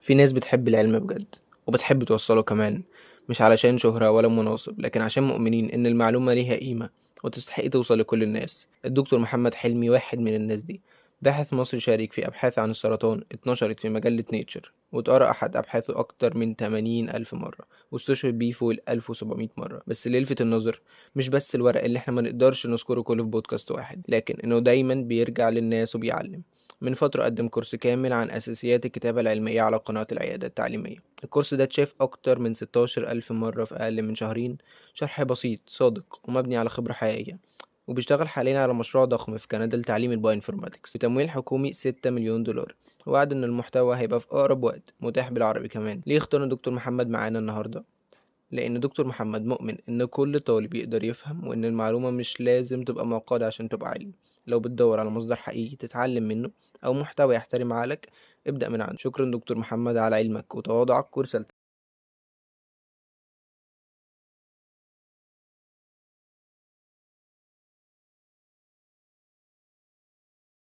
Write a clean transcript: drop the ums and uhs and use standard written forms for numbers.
في ناس بتحب العلم بجد وبتحب توصله كمان، مش علشان شهرة ولا مناصب، لكن عشان مؤمنين إن المعلومة ليها قيمة وتستحق توصل لكل الناس. الدكتور محمد حلمي واحد من الناس دي، باحث مصري شارك في أبحاث عن السرطان اتنشرت في مجلة نيتشر، واتقرأ أحد أبحاثه أكتر من 80,000 مرة، واستشهد بيه فوق 1700 مرة. بس اللي يلفت النظر مش بس الورق اللي احنا ما نقدرش نذكره كله في بودكاست واحد، لكن إنه دايما بيرجع للناس وبيعلم. من فترة قدم كورس كامل عن أساسيات الكتابة العلمية على قناة العيادة التعليمية. الكورس ده اتشاف أكتر من 16,000 مرة في أقل من شهرين. شرح بسيط صادق ومبني على خبرة حقيقية. وبيشتغل حاليا على مشروع ضخم في كندا لتعليم البايوانفورماتكس بتمويل حكومي 6 مليون دولار، ووعد إن المحتوى هيبقى في أقرب وقت متاح بالعربي كمان. ليه اخترنا دكتور محمد معانا النهاردة؟ لأن دكتور محمد مؤمن إن كل طالب يقدر يفهم، وإن المعلومة مش لازم تبقى معقدة عشان تبقى علم. لو بتدور على مصدر حقيقي تتعلم منه أو محتوى يحترم عقلك، ابدأ من عنده. شكرا دكتور محمد على علمك وتواضعك ورسالتك.